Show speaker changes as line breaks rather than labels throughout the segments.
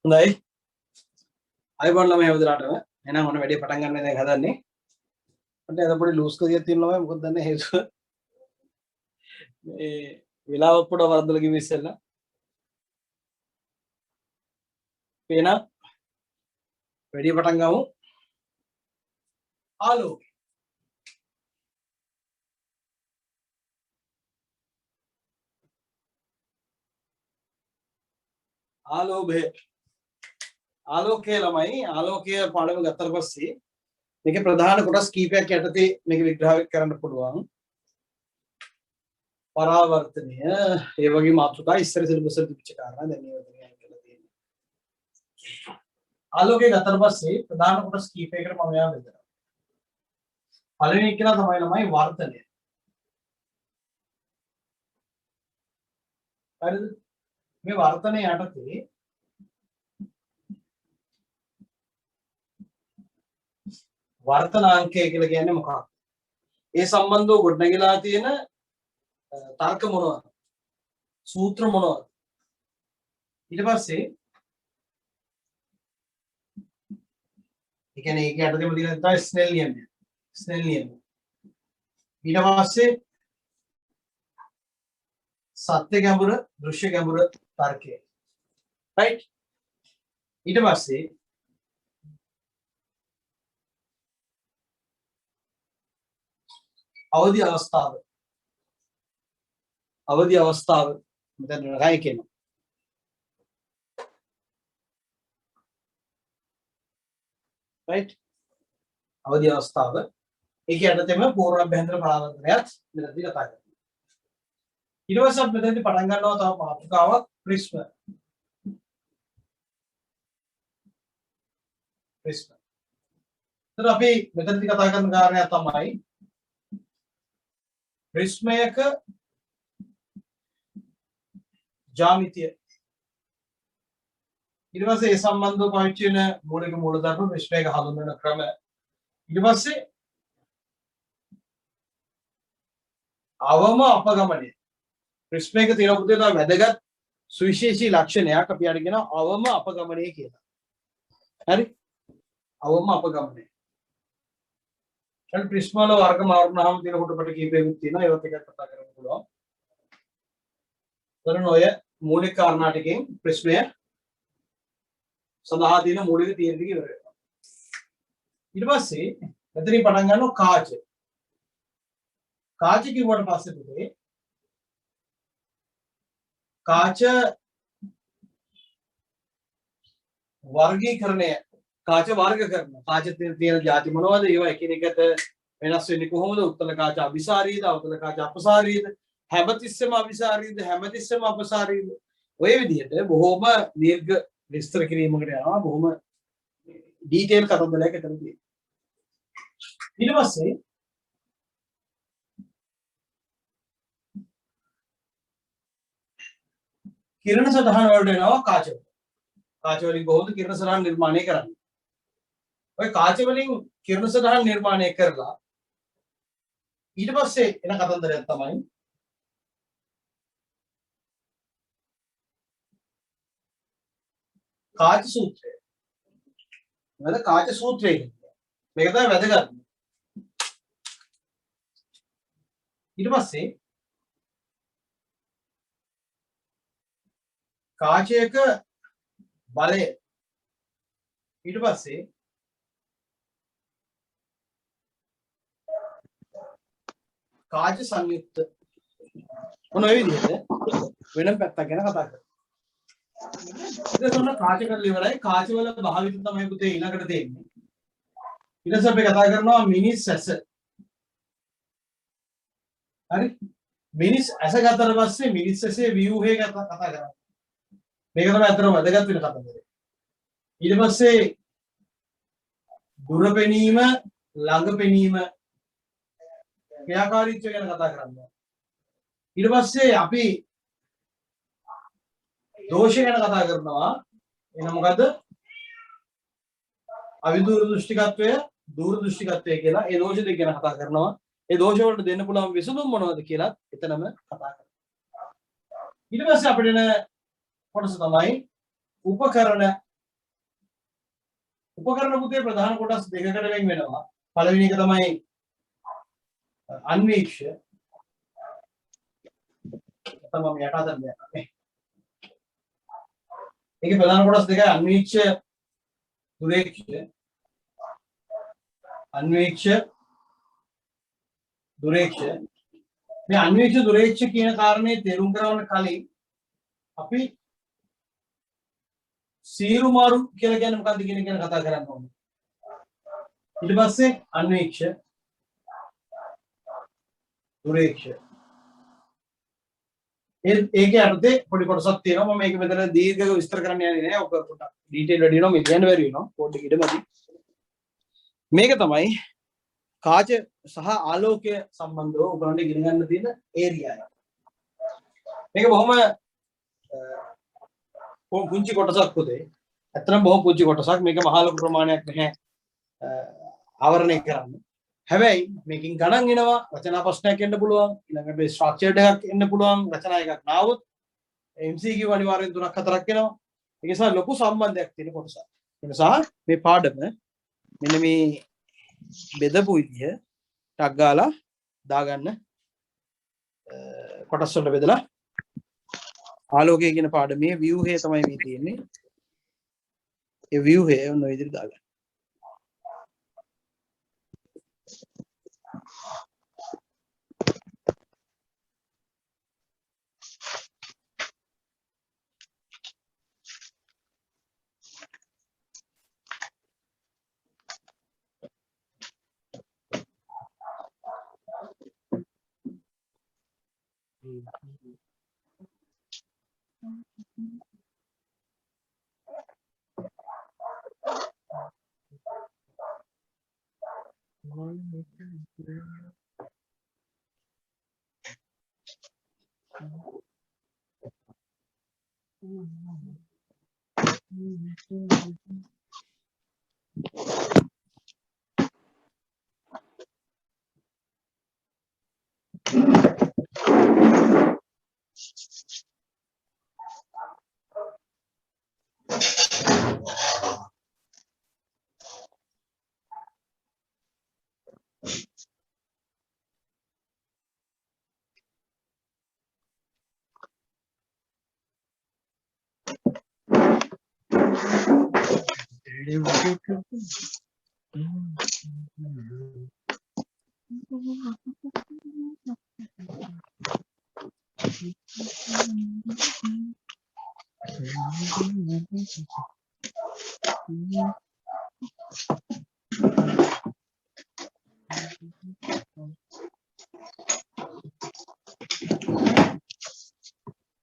හොඳයි. අයබෝන් ළමයි හැමදෙනාටම. එහෙනම් ඔන්න වැඩේ පටන් ගන්න දැන් හදන්නේ. මට අද පොඩි ලූස් කරියක් තියෙනවා මොකද දන්නේ හේතුව. මේ වෙලාව පොඩ වරදලා කිව්ව ඉස්සෙල්ලා. එහෙනම් වැඩේ පටන් ගමු. ආලෝක ආලෝභය ආලෝකය ළමයි ආලෝකය පාඩම ගත්තට පස්සේ මේකේ ප්‍රධාන කොටස් කීපයක් යටතේ මේක විග්‍රහ කරන්න පුළුවන්. පරාවර්තනය ඒ වගේ මාතෘකා ඉස්සර සිලබස් වල තිබිච්ච කාරණා දැන් මේවා තමයි කියලා තියෙන්නේ. ආලෝකය ගත්තට පස්සේ ප්‍රධාන කොටස් කීපයකට මම යාම බෙදනවා. පළවෙනි එක තමයි ළමයි වර්තනය. හරිද? මේ වර්තනය යටතේ වර්තනාංකය කියලා කියන්නේ මොකක්ද? ඒ සම්බන්ධව ගොඩනැගිලා තියෙන තර්ක මොනවද? සූත්‍ර මොනවද? ඊට පස්සේ ඒ කියන්නේ ඒක යටතේම තියෙන තමයි ස්නෙල් නියමය. ස්නෙල් නියමය. ඊට පස්සේ සත්‍ය ගැඹුර, දෘශ්‍ය ගැඹුර තර්කය. රයිට්? ඊට පස්සේ අවදි අවස්ථාව මෙතන රයි කියනවා. රයිට්? අවදි අවස්ථාව ඒක යටතේම පූර්වාභ්‍යන්තර පරාවර්තනයත් මෙතනදී කතා කරනවා. ඊට පස්සේ අපි මෙතනදී පටන් ගන්නවා තව මාතෘකාවක් ප්‍රිස්ම. එතන අපි මෙතනදී කතා කරන කාරණයක් තමයි ප්‍රිස්මයක ජ්‍යාමිතිය. ඊට පස්සේ ඒ සම්බන්ධව පාවිච්චි වෙන මූලික මූලධර්ම ප්‍රිස්මයක හඳුන්වන ක්‍රම. ඊට පස්සේ අවම අපගමනය. ප්‍රිස්මයක තියෙන පුතේ වැදගත් සුවිශේෂී ලක්ෂණයක් අපි අරගෙන අවම අපගමනය කියලා. හරි? අවම අපගමනය. දැන් ප්‍රිස්ම වල වර්ග මාරුනහම තියෙන කොටපට කීපයක් තියෙනවා. ඒවත් එකක් කතා කරන්න පුළුවන්. කරන ඔය මූලික කාරණා ටිකෙන් ප්‍රිස්මය සඳහා තියෙන මූලික තියෙන ටික ඉවර වෙනවා. ඊට පස්සේ මෙතනින් පටන් ගන්නවා කාච. කාච කිව්වට පස්සේ පුතේ කාච වර්ගීකරණය කාච වර්ග කරනවා. කාච තියෙන ಜಾති මොනවද? ඒවා එකිනෙකට වෙනස් වෙන්නේ කොහොමද? උත්තර කාච අபிසාරීද, අවතල කාච අපසාරීද, හැමතිස්සෙම අபிසාරීද, හැමතිස්සෙම අපසාරීද? ඔය විදිහට බොහොම දීර්ඝ විස්තර කිරීමකට යනවා. බොහොම ඩීටේල් කතන්දරයක් එතන තියෙනවා. ඊට පස්සේ කිරණ සටහන වලට එනවා කාච වල. කාච වලින් කොහොමද කිරණ සටහන නිර්මාණය කරන්නේ? ඔය කාච වලින් කිරණ සටහන් නිර්මාණය කරලා ඊට පස්සේ එන කතන්දරයක් තමයි කාච සූත්‍රය. මොකද කාච සූත්‍රය කියන්නේ? මේක තමයි වැදගත්. ඊට පස්සේ කාචයක බලය ඊට පස්සේ කාච සංයුක්ත මොන ඔය විදිහට වෙනම පැත්තක් ගැන කතා කරමු. ඊට පස්සේ කාච කරලා ඉවරයි. කාච වල භාවිත තමයි පුතේ ඊළඟට තියෙන්නේ. ඊට පස්සේ අපි කතා කරනවා මිනිස් ඇස. හරි? මිනිස් ඇස ගත්තට පස්සේ මිනිස් ඇසේ ව්‍යුහය ගැන කතා කරනවා. මේක තමයි අතරම වැදගත් වෙන කතන්දරය. ඊට පස්සේ දුර පෙනීම, ළඟ පෙනීම ක්‍රියාකාරීත්වය ගැන කතා කරනවා. ඊට පස්සේ අපි දෝෂය ගැන කතා කරනවා. එන මොකද? අවිදූර දෘෂ්ටිකත්වය, දූර දෘෂ්ටිකත්වය කියලා ඒ දෝෂ දෙක ගැන කතා කරනවා. ඒ දෝෂ වලට දෙන්න පුළුවන් විසඳුම් මොනවද කියලා එතනම කතා කරනවා. ඊට පස්සේ අපිට එන කොටස තමයි උපකරණ උපකරණ පුතේ ප්‍රධාන කොටස් දෙකකට වෙන් වෙනවා. පළවෙනි එක තමයි අන්වීක්ෂ. තමයි යට අතට යනවා. ඒකේ ප්‍රධාන කොටස් දෙකයි අන්වීක්ෂ දුරේක්ෂ. අන්වීක්ෂ දුරේක්ෂ. මේ අන්වීක්ෂ දුරේක්ෂ කියන කාරණේ තේරුම් කරගන්න කලින් අපි සීරු මාරු කියලා කියන්නේ මොකක්ද කියන එක ගැන කතා කරන්න ඕනේ. ඊට පස්සේ අන්වීක්ෂ දුරේක්ෂ. ඒකේ අර්ථේ පොඩි කොටසක් තියෙනවා. මම මේක මෙතන දීර්ඝව විස්තර කරන්න යන්නේ නැහැ. ඔක පොඩ්ඩක් ඩීටේල් වැඩි වෙනවා. මේ කියන්න බැරි වෙනවා. කෝඩ් එක ඉඩමදි. මේක තමයි කාච සහ ආලෝකය සම්බන්ධව ඔයගොල්ලන්ට ඉගෙන ගන්න තියෙන ඒරියා එක. මේක බොහොම පුංචි කොටසක් පුතේ. ඇත්තටම බොහොම පුංචි කොටසක්. මේක මහ ලොකු ප්‍රමාණයක් නැහැ ආවරණය කරන්න. හැබැයි මේකෙන් ගණන් එනවා. රචනා ප්‍රශ්නයක් එන්න පුළුවන්. ඊළඟට මේ ස්ට්‍රක්චර්ඩ් එකක් එන්න පුළුවන්. රචනා එකක් නාවොත් MCQ අනිවාර්යෙන් 3ක් 4ක් එනවා. ඒක නිසා ලොකු සම්බන්ධයක් තියෙන කොටසක්. ඒ නිසා මේ පාඩම මෙන්න මේ බෙදපු විදිය ටක් ගාලා දාගන්න කොටස් වලට බෙදලා ආලෝකය කියන පාඩමේ ව්‍යුහය තමයි මේ තියෙන්නේ. ඒ ව්‍යුහය ඔන්න ඔය විදිහට දාගන්න.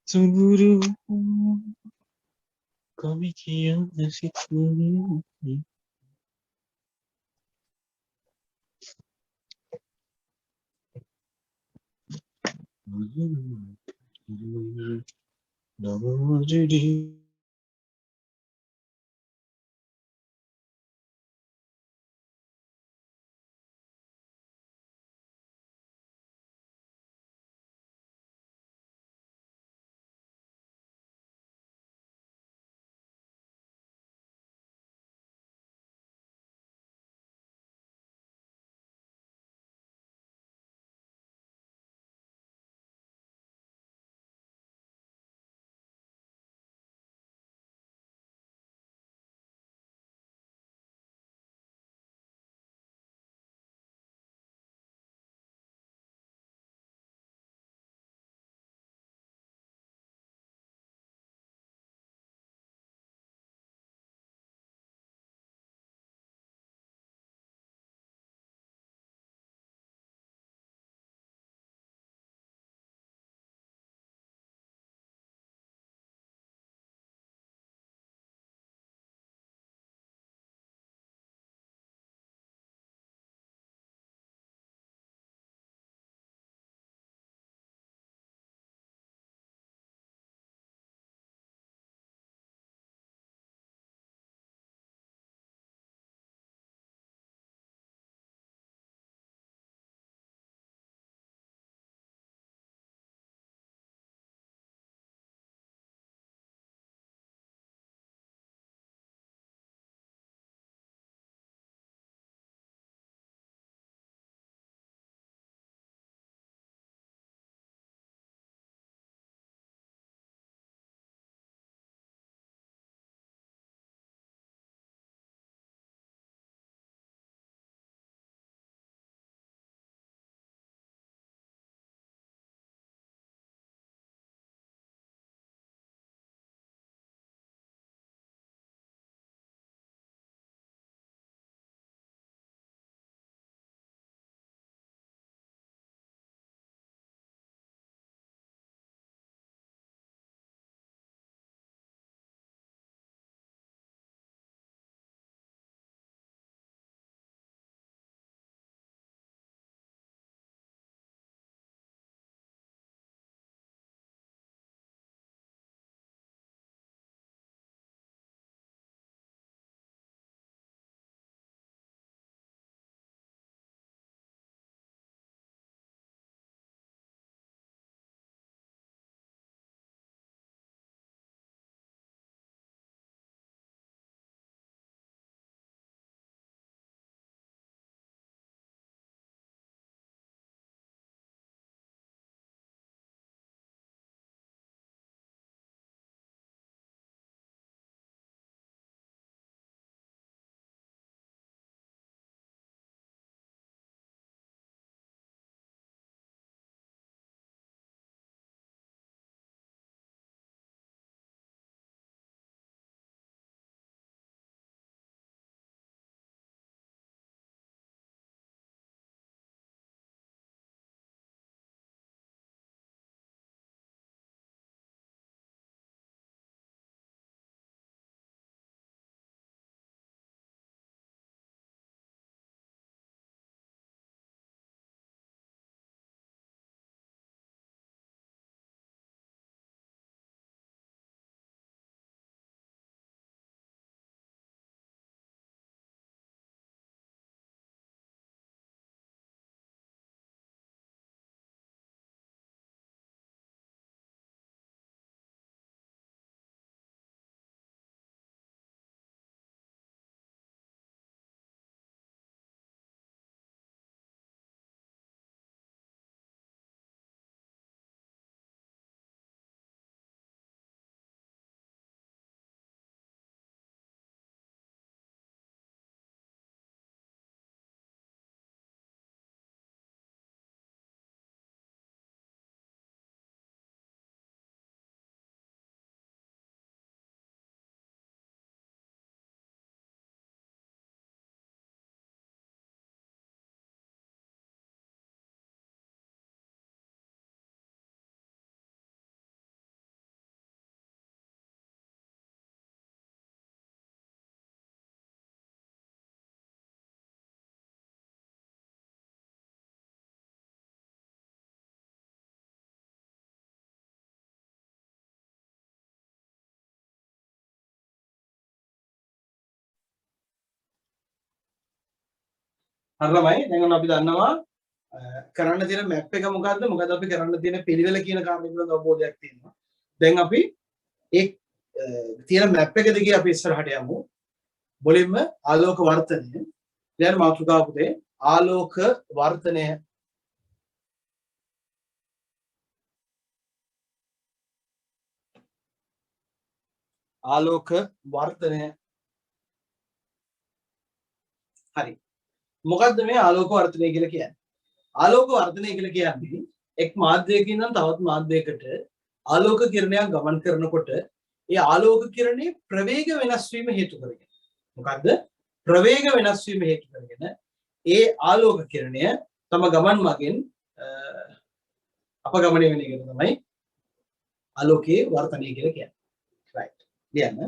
Sunguru kami kian nasituni. Nama jadi
හරිමයි. දැන් ඔන්න අපි දන්නවා කරන්න තියෙන මැප් එක මොකද්ද? මොකද අපි කරන්න තියෙන පිළිවෙල කියන කාරණේ පිළිබඳව අවබෝධයක් තියෙනවා. දැන් අපි ඒ තියෙන මැප් එක දිගේ අපි ඉස්සරහට යමු. මුලින්ම ආලෝක වර්තනය. දැන් මාතෘකාව පුතේ ආලෝක වර්තනය. ආලෝක වර්තනය. හරි. මොකද්ද මේ ආලෝක වර්තනය කියලා කියන්නේ? ආලෝක වර්ධනය කියලා කියන්නේ එක් මාධ්‍යයකින් ඉඳන් තවත් මාධ්‍යයකට ආලෝක කිරණයක් ගමන් කරනකොට ඒ ආලෝක කිරණේ ප්‍රවේග වෙනස් වීම හේතු කරගෙන. මොකද්ද? ප්‍රවේග වෙනස් වීම හේතු කරගෙන ඒ ආලෝක කිරණය තම ගමන් මගින් අපගමනය වෙන එක තමයි ආලෝකයේ වර්ධනය කියලා කියන්නේ. රයිට්. ලියන්න.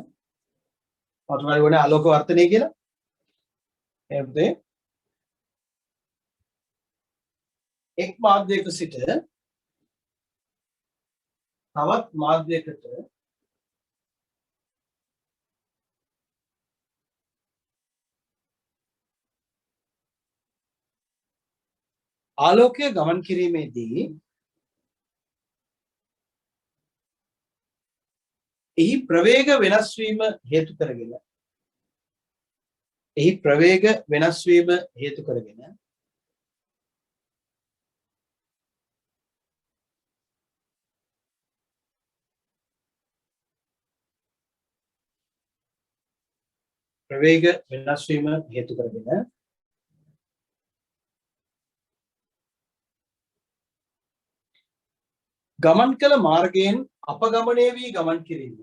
මොකක්ද වනේ ආලෝක වර්ධනය කියලා? එහෙනම් එක් මාධ්‍යයක සිට තවත් මාධ්‍යයකට ආලෝකය ගමන් කිරීමේදී එහි ප්‍රවේග වෙනස් වීම හේතු කරගෙන ගමන් කළ මාර්ගයෙන් අපගමනය වී ගමන් කිරීම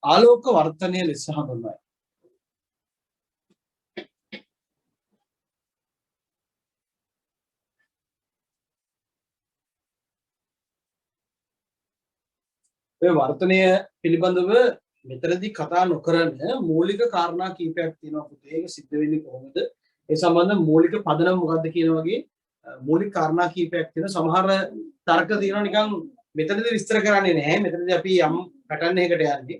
ආලෝක වර්ධනය ලෙස හඳුන්වයි. ඔය වර්තනය පිළිබඳව මෙතනදී කතා නොකරන මූලික කාරණා කීපයක් තියෙනවා පුතේ. ඒක සිද්ධ වෙන්නේ කොහොමද? ඒ සම්බන්ධ මූලික පදනම මොකද්ද කියන වගේ මූලික කාරණා කීපයක් තියෙනවා. සමහර තර්ක තියෙනවා නිකන් මෙතනදී විස්තර කරන්නේ නැහැ. මෙතනදී අපි යම් පැටර්න් එකකට යන්නේ.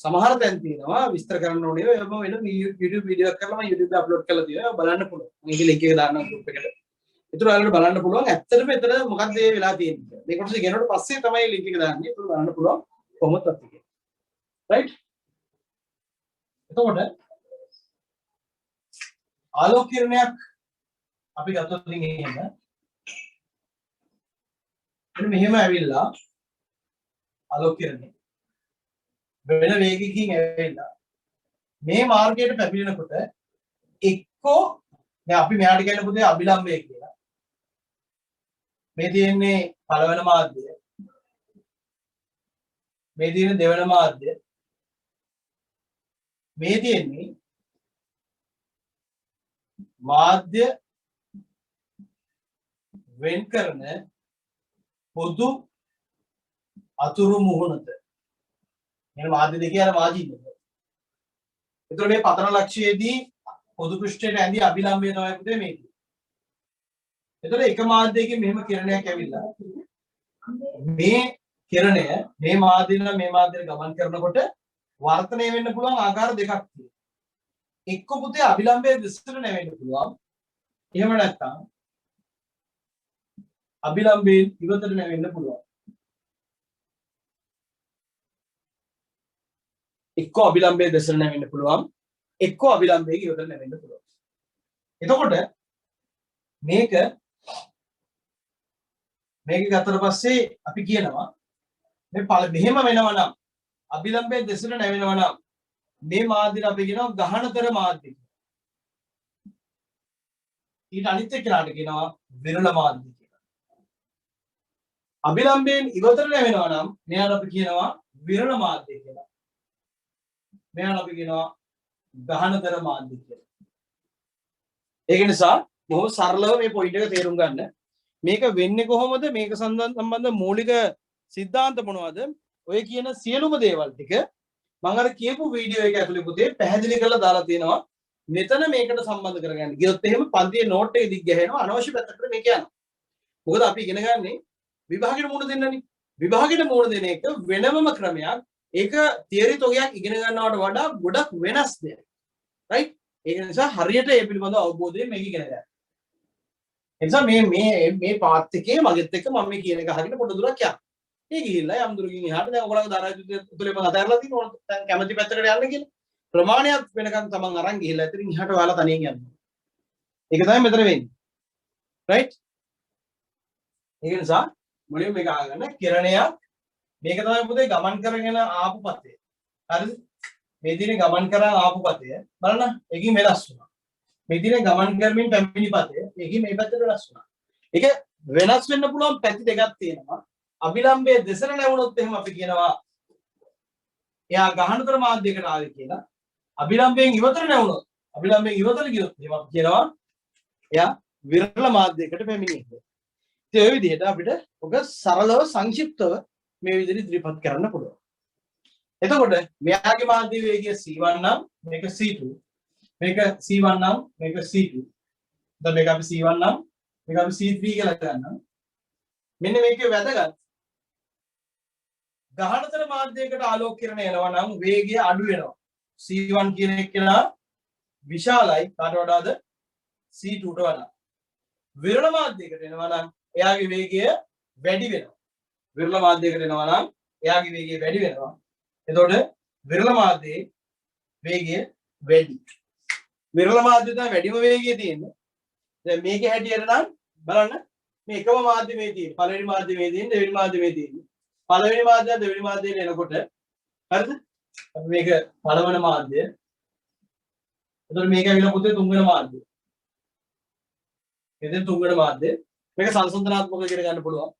සමහර තැන් තියෙනවා විස්තර කරන්න ඕනේ. ඒකම වෙන YouTube වීඩියෝ එකක් කරලා මම YouTube එකේ අප්ලෝඩ් කරලා තියෙනවා. බලන්න පුළුවන්. මේකේ link එක දාන්නම් group එකට. ඒතර ඔයාලට බලන්න පුළුවන් ඇත්තටම මෙතන මොකක්ද මේ වෙලා තියෙන්නේ. මේ කොටස ගෙනුවට පස්සේ තමයි link එක දාන්නේ. ඒතර බලන්න පුළුවන් කොහොමද අත්තිකේ. right? එතකොට ආලෝක කිරණයක් අපි ගත්තොත් ඉතින් එහෙම මෙහෙම ඇවිල්ලා ආලෝක කිරණේ වෙන වේගයකින් ඇවිල්ලා මේ මාර්ගයට පැමිණෙනකොට එක්කෝ දැන් අපි මෙයාට කියන පුතේ අභිලම්බය කියලා. මේ තියෙන්නේ පළවෙනි මාධ්‍යය. මේ තියෙන දෙවෙනි මාධ්‍යය. මේ තියෙන්නේ මාධ්‍ය වෙන් කරන පොදු අතුරු මුහුණත. මේ මාධ්‍ය දෙකේ අර මාජින් එක. ඒතර මේ පතන ලක්ෂයේදී පොදු පෘෂ්ඨයට ඇඳි අභිලම්බය තමයි පුතේ මේක. ඒතර එක මාධ්‍යයකින් මෙහෙම කිරණයක් ඇවිල්ලා මේ කිරණය මේ මාධ්‍යෙන් මේ මාධ්‍යට ගමන් කරනකොට වර්තනය වෙන්න පුළුවන් ආකාර දෙකක් තියෙනවා. එක්ක පුතේ අභිලම්බය දිශට නැවෙන්න පුළුවන්. එහෙම නැත්නම් අභිලම්බයෙන් ඉවතට නැවෙන්න පුළුවන්. එක්ක අභිලම්බයේ දිශට නැවෙන්න පුළුවන්. එක්ක අභිලම්බයේ ඉවතට නැවෙන්න පුළුවන්. එතකොට මේක ගත්තට පස්සේ අපි කියනවා මේ මෙහෙම වෙනවා නම් අභිලම්බයේ දිශට නැවෙනවා නම් මේ මාධ්‍යට අපි කියනවා ගහනතර මාධ්‍ය කියලා. ඊට අනිත් එක්කනට කියනවා විරල මාධ්‍ය කියලා. අභිලම්බයෙන් ඉවතට නැවෙනවා නම් මෙයාට අපි කියනවා විරල මාධ්‍ය කියලා. මෙයාට අපි කියනවා ගහනතර මාධ්‍ය කියලා. ඒක නිසා බොහොම සරලව මේ පොයින්ට් එක තේරුම් ගන්න. මේක වෙන්නේ කොහොමද? මේක සම්බන්ධ මූලික સિદ્ધාන්ත මොනවද? ඔය කියන සියලුම දේවල් ටික මම අර කියපු වීඩියෝ එක ඇතුලේ පුතේ පැහැදිලි කරලා දාලා තියෙනවා. මෙතන මේකට සම්බන්ධ කරගන්න. ගියොත් එහෙම පන්තියේ නෝට් එක දිග ගැහෙනවා අනවශ්‍ය පැත්තකට මේක යනවා. මොකද අපි ඉගෙන ගන්නේ විභාගෙට මුහුණ දෙන්නනේ. විභාගෙට මුහුණ දෙන එක වෙනමම ක්‍රමයක්. ඒක තියරි තොගයක් ඉගෙන ගන්නවට වඩා ගොඩක් වෙනස් දෙයක්. රයිට්? ඒක නිසා හරියට ඒ පිළිබඳව අවබෝධයෙන් මේක ඉගෙන ගන්න. ඒ නිසා මේ පාත් එකේ මගෙත් එක්ක මම මේ කියන එක හරියට පොඩ දුරක් යන්න. ඒ ගිහිල්ලා යම් දුරකින් එහාට දැන් ඔයගොල්ලෝ දරාජුද්දේ උතුලේම අතහැරලා තියෙනවා. දැන් කැමැති පැත්තකට යන්න කියලා. ප්‍රමාණයක් වෙනකන් තමන් අරන් ගිහිල්ලා එතනින් එහාට ඔයාලා තනියෙන් යන්න. ඒක තමයි මෙතන වෙන්නේ. රයිට්? ඒක නිසා මුලින්ම මේක අහගන්න කිරණයක් මේක තමයි පුතේ ගමන් කරගෙන ආපු පතේ. හරිද? මේ දිනේ ගමන් කරන් ආපු පතේ බලන්න ඒකෙන් වෙනස් වුණා. මේ දිනේ ගමන් කරමින් පැමිණි පතේ ඒකෙන් මේ පැත්තට වෙනස් වුණා. ඒක වෙනස් වෙන්න පුළුවන් පැති දෙකක් තියෙනවා. අභිලම්බයේ දෙසර නැවුනොත් එහෙම අපි කියනවා එයා ගහනතර මාධ්‍යයකට ආවේ කියලා. අභිලම්බයෙන් ඉවතර නැවුනොත් අභිලම්බයෙන් ඉවතර ගියොත් එහෙම අපි කියනවා එයා විරල මාධ්‍යයකට පැමිණියේ. ඉතින් ඔය විදිහට අපිට ඔක සරලව සංක්ෂිප්තව මේ විදිහට ඉදිරිපත් කරන්න පුළුවන්. එතකොට මෙයාගේ මාධ්‍ය වේගය C1 නම් මේක C2. මේක C1 නම් මේක C2. දැන් මේක අපි C1 නම් මේක අපි C3 කියලා ගන්නවා. මෙන්න මේකේ වැදගත් ගහනතර මාධ්‍යයකට ආලෝක කිරණ එනවා නම් වේගය අඩු වෙනවා. C1 කියන එක කියලා විශාලයි කාට වඩාද C2ට වඩා. විරල මාධ්‍යයකට එනවා නම් එයාගේ වේගය වැඩි වෙනවා. විරල මාධ්‍යයකට එනවා නම් එයාගේ වේගය වැඩි වෙනවා. එතකොට විරල මාධ්‍යයේ වේගය වැඩි. විරල මාධ්‍ය තමයි වැඩිම වේගය තියෙන්නේ. දැන් මේකේ හැටියට නම් බලන්න මේ එකම මාධ්‍ය මේ තියෙන්නේ. පළවෙනි මාධ්‍ය මේ තියෙන්නේ, දෙවෙනි මාධ්‍ය මේ තියෙන්නේ. පළවෙනි මාධ්‍ය දෙවෙනි මාධ්‍යයට එනකොට හරිද? අපි මේක පළවෙනි මාධ්‍ය. එතකොට මේක ඇවිල්ලා පුතේ තුන්වෙනි මාධ්‍ය. එතෙන් තුන්වෙනි මාධ්‍ය. මේක සංසන්දනාත්මක කියලා ගන්න පුළුවන්.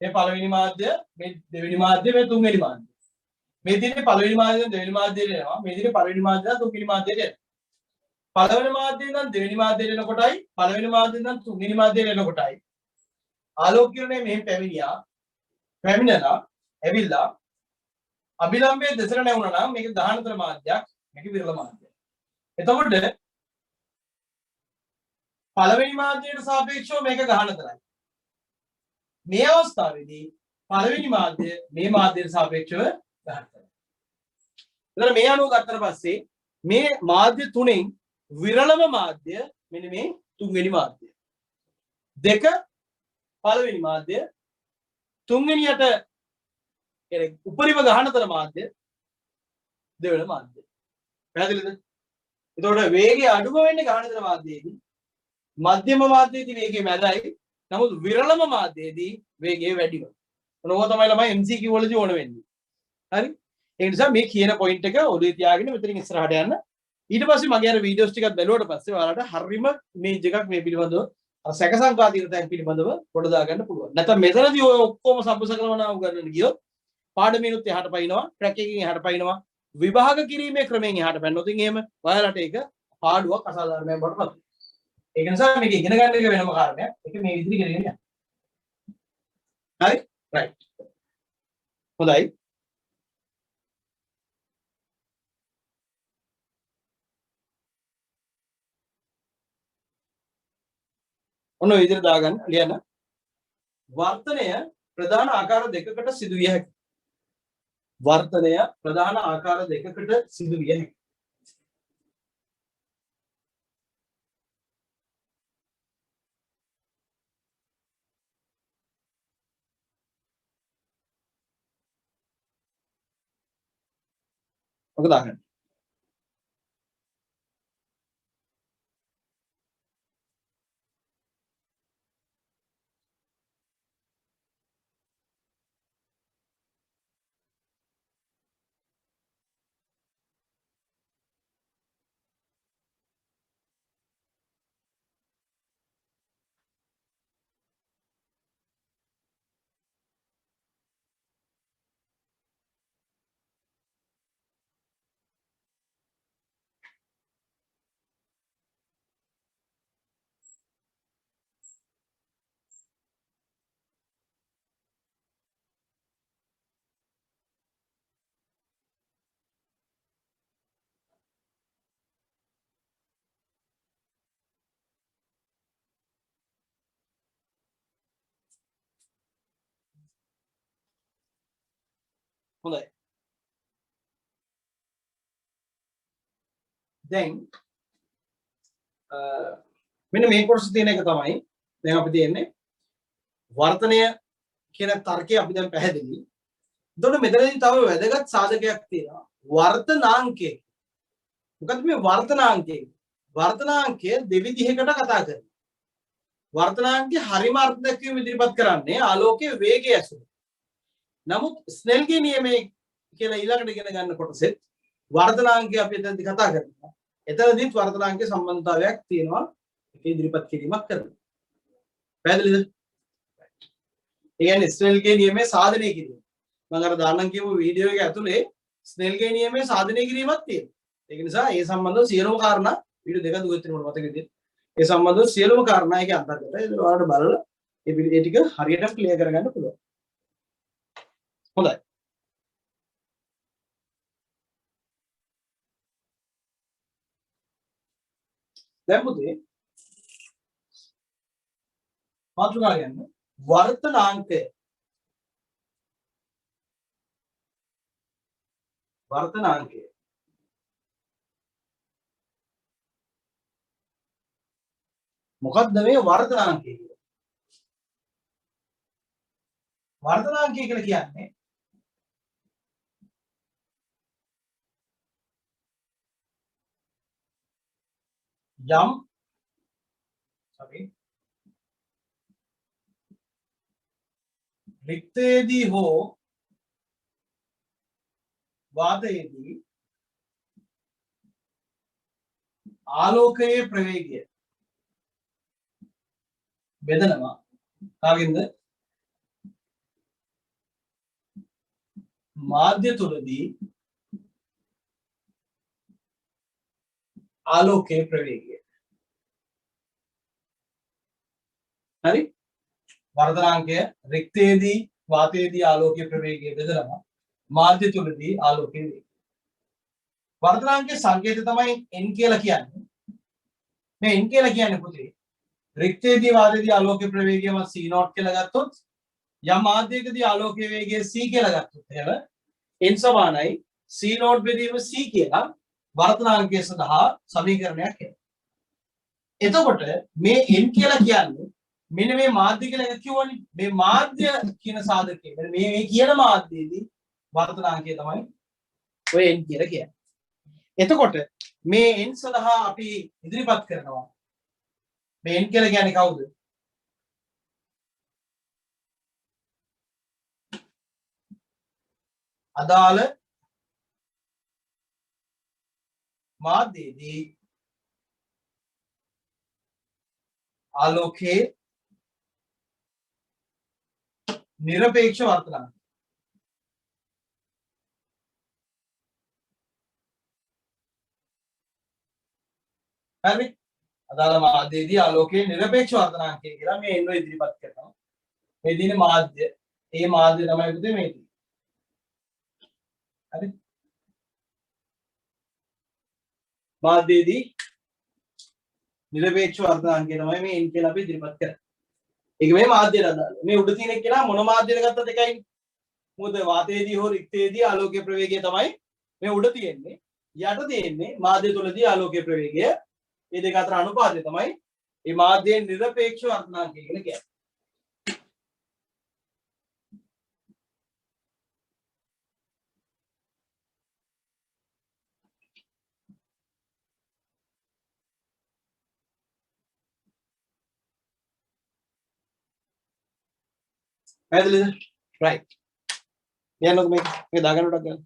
මේ පළවෙනි මාධ්‍ය, මේ දෙවෙනි මාධ්‍ය, මේ තුන්වෙනි මාධ්‍ය. මේ දිනේ පළවෙනි මාධ්‍යයෙන් දෙවෙනි මාධ්‍යයට එනවා. මේ දිනේ පළවෙනි මාධ්‍යයෙන් තුන්වෙනි මාධ්‍යයට එනවා. පළවෙනි මාධ්‍යයෙන් නම් දෙවෙනි මාධ්‍යයට එනකොටයි පළවෙනි මාධ්‍යයෙන් නම් තුන්වෙනි මාධ්‍යයට එනකොටයි ආලෝක කිරණය මෙහෙම පැමිණියා. පැමිණලා ඇවිල්ලා අභිලම්බයේ දෙසර නැවුණා නම් මේක ගහනතර මාධ්‍යයක්, මේක විරල මාධ්‍යයක්. එතකොට පළවෙනි මාධ්‍යයට සාපේක්ෂව මේක ගහනතරයි. මේ අවස්ථාවේදී පළවෙනි මාධ්‍ය මේ මාධ්‍යයට සාපේක්ෂව ගහනතරයි. එතන මේ අනුව ගත්තට පස්සේ මේ මාධ්‍ය තුනෙන් විරලම මාධ්‍ය මෙන්න මේ තුන්වෙනි මාධ්‍ය. දෙක පළවෙනි මාධ්‍ය තුන්වෙනියට කියන්නේ උපරිම ගහනතර මාධ්‍ය දෙවෙනි මාධ්‍ය. පැහැදිලිද? එතකොට වේගය අඩුම වෙන්නේ ගහනතර මාධ්‍යයේදී. මධ්‍යම මාධ්‍යයේදී වේගය මැදයි. නමුත් විරලම මාධ්‍යයේදී වේගය වැඩි වෙනවා. ඕක තමයි ළමයි MCQ වලදී ඕන වෙන්නේ. හරි? ඒ නිසා මේ කියන පොයින්ට් එක ඔළුවේ තියාගෙන මෙතනින් ඉස්සරහට යන්න. ඊට පස්සේ මගේ අර වීඩියෝස් ටිකක් බැලුවට පස්සේ ඔයාලට හරියම ඉමේජ් එකක් මේ පිළිබඳව අර සැකසංකාදීන තැන් පිළිබඳව පොඩ දාගන්න පුළුවන්. නැත්නම් මෙතනදී ඔය ඔක්කොම සම්පසකලවනා උගන්වන්න ගියොත් පාඩමිනුත් එහාට පයින්නවා, ට්‍රැක් එකකින් එහාට පයින්නවා, විභාග කිරීමේ ක්‍රමයෙන් එහාට පැනනොත් එහෙම ඔයාලට ඒක පාඩුවක් අසාධාරණයක් බවට පත් වෙනවා. ඒක නිසා මේක ඉගෙන ගන්න එක වෙනම කාරණයක්. ඒක මේ විදිහට ඉගෙන යන්න. හරි? රයිට්. හොඳයි. ඔන්න ඔය විදිහට දාගන්න ලියන්න. වර්තනය ප්‍රධාන ආකාර දෙකකට සිදු විය හැකියි. වර්තනය ප්‍රධාන ආකාර දෙකකට සිදු විය හැකියි. ඔක දාගන්න. හොඳයි. දැන් මෙන්න මේ කොටස තියෙන එක තමයි දැන් අපි තියෙන්නේ වර්තනය කියන තර්කය අපි දැන් පැහැදිලි. එතකොට මෙතනදී තව වැදගත් සාධකයක් තියෙනවා. වර්තනාංකය. මොකද මේ වර්තනාංකය? වර්තනාංකය දෙවිධයකට කතා කරනවා. වර්තනාංකය හරිම අර්ථ දැක්වීම ඉදිරිපත් කරන්නේ ආලෝකයේ වේගය ඇසුරින්. නමුත් ස්නෙල්ගේ නියමයේ කියලා ඊළඟට ඉගෙන ගන්න කොටසෙත් වර්තනාංකය අපි එතනදී කතා කරනවා. එතනදීත් වර්තනාංකයේ සම්බන්ධතාවයක් තියෙනවා. ඒක ඉදිරිපත් කිරීමක් කරනවා. පැහැදිලිද? ඒ කියන්නේ ස්නෙල්ගේ නියමයේ සාධනය කිරීම. මම අර දාන්නම් කියපු වීඩියෝ එක ඇතුලේ ස්නෙල්ගේ නියමයේ සාධනය කිරීමක් තියෙනවා. ඒක නිසා ඒ සම්බන්ධව සියලුම කාරණා වීඩියෝ දෙකක් දුක තියෙනවා මතක විදිහට. ඒ සම්බන්ධව සියලුම කාරණා ඒකේ අන්තර්ගතයි. ඒක ඔයාලට බලලා ඒ ටික හරියට ක්ලියර් කරගන්න පුළුවන්. හොඳයි. දැන් පුතේ මාතෘකාව ගන්න වර්තනාංකය. වර්තනාංකය. මොකක්ද මේ වර්තනාංකය කියන්නේ? වර්තනාංකය කියලා කියන්නේ යම් රික්තයේදී හෝ වාතයේදී ආලෝකයේ ප්‍රවේගය බෙදනවා. කාගෙන්ද? මාධ්‍ය තුලදී ආලෝකයේ ප්‍රවේගය. හරි? වර්ධනාංකය රික්තයේදී වාතයේදී ආලෝකයේ ප්‍රවේගය බෙදනවා. මාධ්‍ය තුලදී ආලෝකයේ වේගය. වර්ධනාංකයේ සංකේතය තමයි n කියලා කියන්නේ. මේ n කියලා කියන්නේ පුතේ රික්තයේදී වාතයේදී ආලෝකයේ ප්‍රවේගය ම c0 කියලා ගත්තොත් යම් මාධ්‍යයකදී ආලෝකයේ වේගය c කියලා ගත්තොත් එහෙම n සමානයි c0 බෙදීම c කියලා වර්ධනාංකය සඳහා සමීකරණයක් එනවා. එතකොට මේ n කියලා කියන්නේ මෙන්න මේ මාධ්‍ය කියලා එක කිව්වනේ. මේ මාධ්‍ය කියන සාධකය. මේ කියන මාධ්‍යයේදී වර්ධනාංකය තමයි ඔය n කියලා කියන්නේ. එතකොට මේ n සඳහා අපි ඉදිරිපත් කරනවා. මේ n කියලා කියන්නේ කවුද? අදාළ මාධ්‍යයේදී ආලෝකයේ නිරපේක්ෂ වර්තනාංකය. හරි? අදාළ මාධ්‍යයේදී ආලෝකයේ නිරපේක්ෂ වර්තනාංකය කියලා මේ n ඉදිරිපත් කරනවා. මේ දිනේ මාධ්‍ය. ඒ මාධ්‍ය තමයි පුතේ මේ තියෙන්නේ. හරි? මාධ්‍යයේදී නිරපේක්ෂ වර්තනාංකය තමයි මේ n කියලා අපි ඉදිරිපත් කරන්නේ. ඒක මේ මාධ්‍යයට අදාළ. මේ උඩ තියෙන එක නා මොන මාධ්‍යයකට ගත්තත් එකයි. මොකද වාතයේදී හෝ රික්තයේදී ආලෝකයේ ප්‍රවේගය තමයි මේ උඩ තියෙන්නේ. යට තියෙන්නේ මාධ්‍ය තුලදී ආලෝකයේ ප්‍රවේගය. මේ දෙක අතර අනුපාතය තමයි මේ මාධ්‍යයේ නිරපේක්ෂ වර්තනාංකය කියලා කියන්නේ. පැහැදිලිද? රයිට්. යන්නකො මේක දාගන්න උඩක් ගන්න.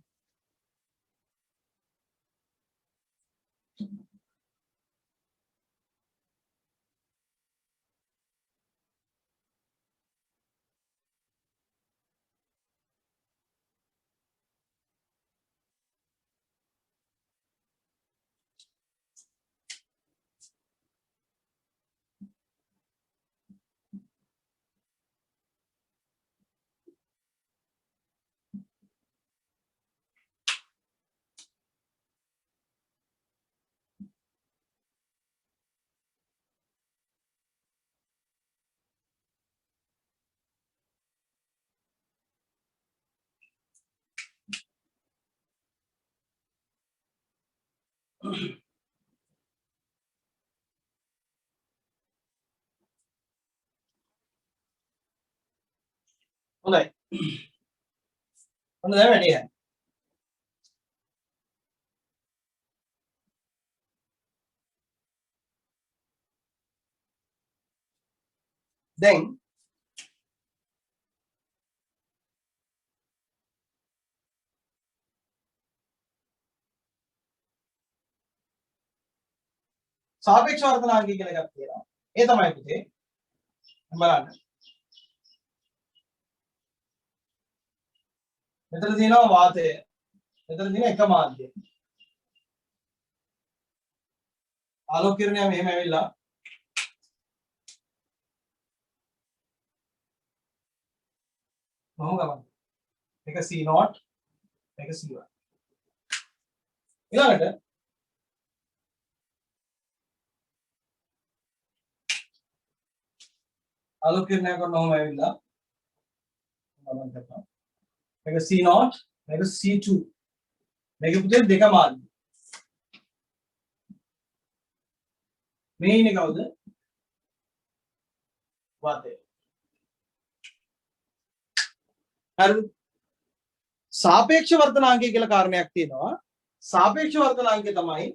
හොඳයි. ඔන්න දැන් වැඩි යනවා. දැන් සාපේක්ෂ වර්ධනාංගය කියලා එකක් තියෙනවා. ඒ තමයි පුතේ බලන්න. මෙතන තියෙනවා වාතය. මෙතන තියෙන එක මාධ්‍යය. ආලෝක කිරණය මෙහෙම ඇවිල්ලා මොහොම ගමන්. එක C0 එක C1. ඊළඟට ආලෝක කිරණය කරනවම ඇවිල්ලා ගමන් කරනවා. මේක C0 මේක C2. මේක පුතේ දෙක මාධ්‍ය. මේ ඉන්නේ කවුද? වාතය. හරි. සාපේක්ෂ වර්ධනාංගය කියලා කාරණයක් තියෙනවා. සාපේක්ෂ වර්ධනාංගය තමයි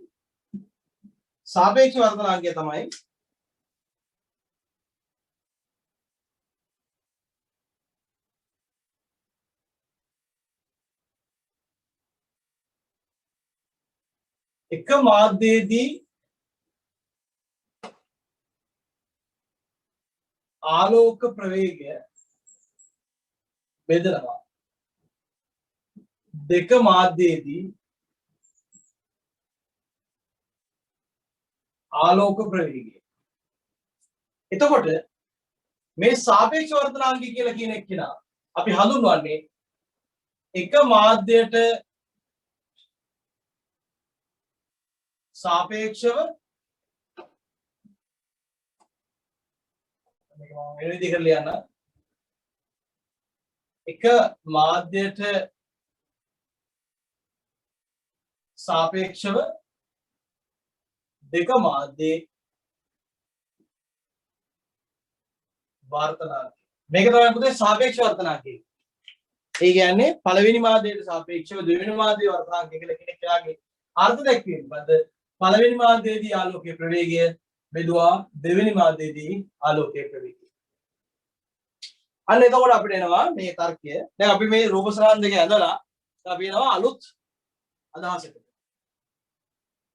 එක මාධ්‍යයේදී ආලෝක ප්‍රවේගය බෙදනවා. දෙක මාධ්‍යයේදී ආලෝක ප්‍රවේගය. එතකොට මේ සාපේක්ෂ වර්ධනාංගය කියලා කියන එක කෙනා අපි හඳුන්වන්නේ එක මාධ්‍යයට සාපේක්ෂව මේක මම වෙන විදිහකට ලියන්න. එක මාධ්‍යයට සාපේක්ෂව දෙක මාධ්‍යයේ වර්ධනාංගය. මේක තමයි පුතේ සාපේක්ෂ වර්ධනාංගය. ඒ කියන්නේ පළවෙනි මාධ්‍යයට සාපේක්ෂව දෙවෙනි මාධ්‍යයේ වර්ධනාංගය කියලා කියන එකගේ අර්ථ දැක්වීම. මොකද පළවෙනි මාධ්‍යයේදී ආලෝකයේ ප්‍රවේගය බෙදුවා දෙවෙනි මාධ්‍යයේදී ආලෝකයේ ප්‍රවේගය. අන්න එතකොට අපිට එනවා මේ තර්කය. දැන් අපි මේ රූප සරණ දෙක ඇඳලා අපි එනවා අලුත් අදහසකට.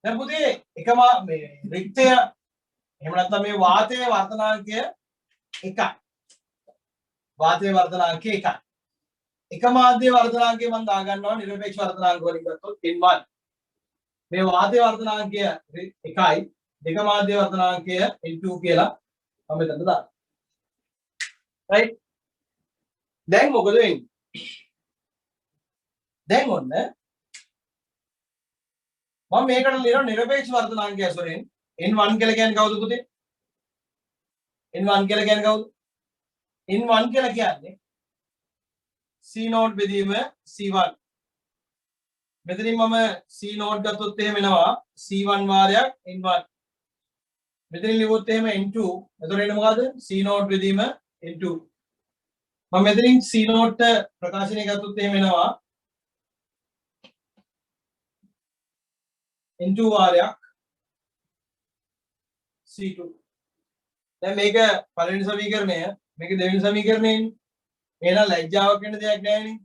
දැන් පුතේ එකම මේ රික්තය එහෙම නැත්නම් මේ වාතයේ වර්ධනාංකය 1යි. වාතයේ වර්ධනාංකය 1යි. එක මාධ්‍යයේ වර්ධනාංකය මම දා ගන්නවා නිරපේක්ෂ වර්ධනාංක වලින් ගත්තොත් n1. මේ වාතයේ වර්ධනාංකය 1යි. දෙක මාධ්‍යයේ වර්ධනාංකය n2 කියලා මම මෙතන දානවා. right? දැන් මොකද වෙන්නේ? දැන් ඔන්න මම මේකට ලියන නිරපේක්ෂ වර්ධනාංකය ඇසුරෙන් n1 කියලා කියන්නේ කවුද පුතේ? n1 කියලා කියන්නේ කවුද? n1 කියලා කියන්නේ C0 බෙදීම C1. මෙතනින් මම C0 ගත්තොත් එහෙම එනවා C1 වාරයක් n1. මෙතනින් ලියුවොත් එහෙම n2. එතකොට එන්නේ මොකද්ද? C0 බෙදීම n2. මම මෙතනින් C0 ට ප්‍රකාශනය ගත්තොත් එහෙම එනවා n2 වාරයක් C2. දැන් මේක පළවෙනි සමීකරණය, මේක දෙවෙනි සමීකරණය. එහෙනම් ලැජ්ජාවක් වෙන්න දෙයක් නැහැ නේ.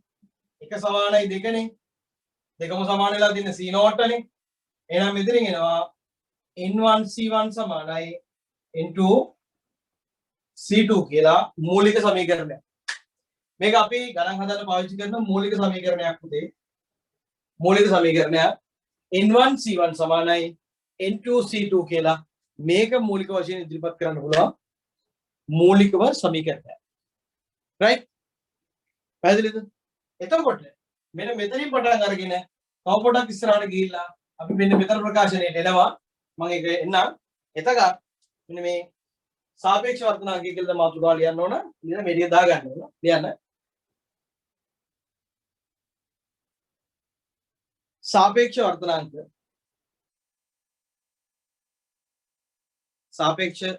එක සමානයි දෙකනේ. දෙකම සමාන වෙලා තියෙන C0 ටනේ. එහෙනම් මෙතනින් එනවා n1 C1 සමානයි n2 C2 කියලා මූලික සමීකරණයක්. මේක අපි ගණන් හදන්න පාවිච්චි කරන මූලික සමීකරණයක් උදේ. මූලික සමීකරණයක් n1 C1 සමානයි n2 C2 කියලා මේක මූලික වශයෙන් ඉදිරිපත් කරන්න පුළුවන් මූලිකව සමීකරණයක්. right? පැහැදිලිද? එතකොට මෙන්න මෙතනින් පටන් අරගෙන තව පොඩක් ඉස්සරහට ගිහිල්ලා අපි මෙන්න මෙතන ප්‍රකාශනයට එනවා. මම ඒක එන්නම්. එතක මෙන්න මේ සාපේක්ෂ වර්ධනාංගය කියලා මාතෘකාව ලියන්න ඕන. ඊළඟ මේ ටික දා ගන්න ඕන. ලියන්න. सापेक्ष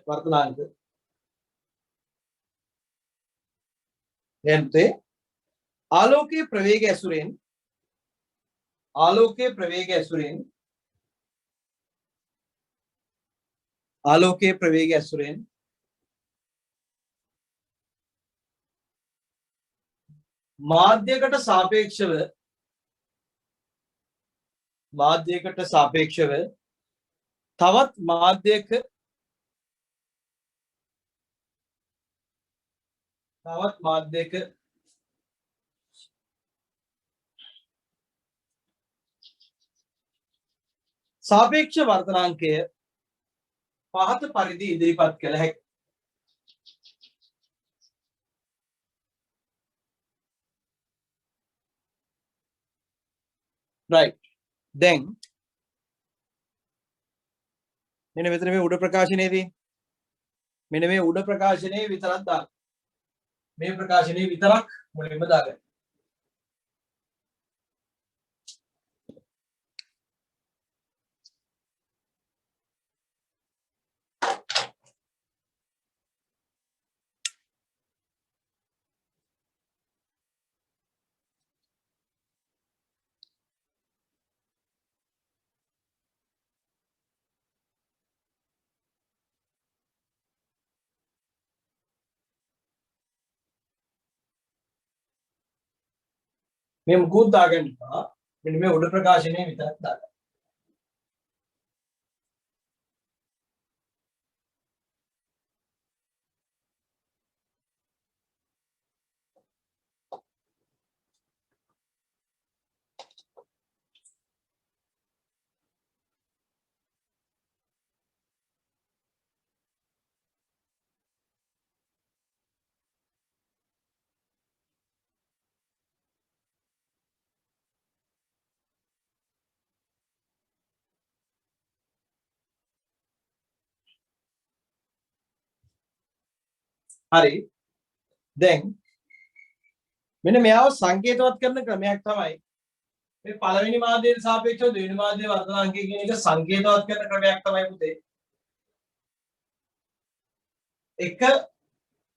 वर्तनांक एंते ආලෝකයේ ප්‍රවේගය ඇසුරෙන් ආලෝකයේ ප්‍රවේගය ඇසුරෙන් ආලෝකයේ ප්‍රවේගය ඇසුරෙන් මාධ්‍යයකට සාපේක්ෂව තවත් මාධ්‍යයක සාපේක්ෂ වර්ධනාංකය පහත පරිදි ඉදිරිපත් කළ හැකියි. right then මෙන්න මෙතන මේ උඩ ප්‍රකාශනයේදී මෙන්න මේ උඩ ප්‍රකාශනයේ විතරක් දාන්න. මේ ප්‍රකාශනයේ විතරක් මුලින්ම දාගන්න. මේ මුකුත් දාගන්න එපා. මෙන්න මේ උඩ ප්‍රකාශනයේ විතරක් දාගන්න. හරි. දැන් මෙන්න මෙයාව සංකේතවත් කරන ක්‍රමයක් තමයි මේ පළවෙනි මාධ්‍යයට සාපේක්ෂව දෙවෙනි මාධ්‍යයේ වර්ධනාංකය කියන එක සංකේතවත් කරන ක්‍රමයක් තමයි පුතේ. 1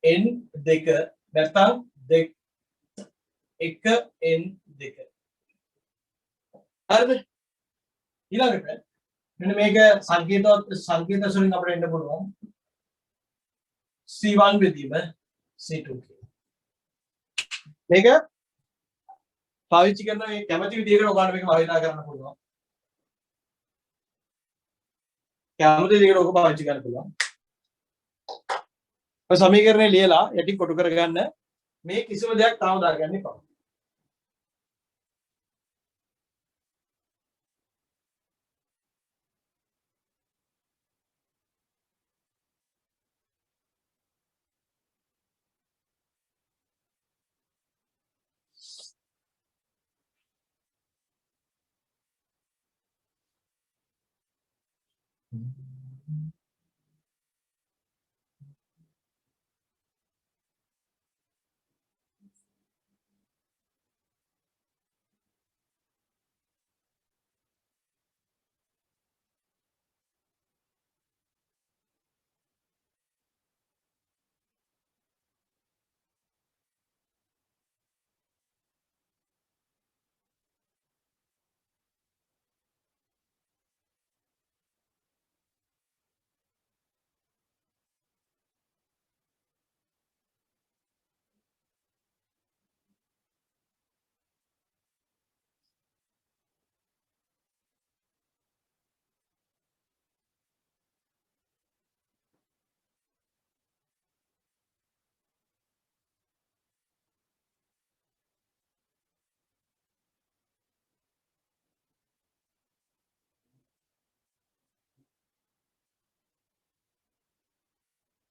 n 2 නැත්නම් 1 n 2. හරිද? ඊළඟට මෙන්න මේක සංකේත වලින් අපිට එන්න පුළුවන් C1 බෙදීම C2 මේක පාවිච්චි කරන මේ කැමැති විදිහකට ඔයාලට මේක භාවිතා කරන්න පුළුවන්. කැමැති විදිහකට ඔක පාවිච්චි කරන්න පුළුවන්. ඔය සමීකරණය ලියලා යටින් කොටු කරගන්න. මේ කිසිම දෙයක් තාම දාගන්න එපා.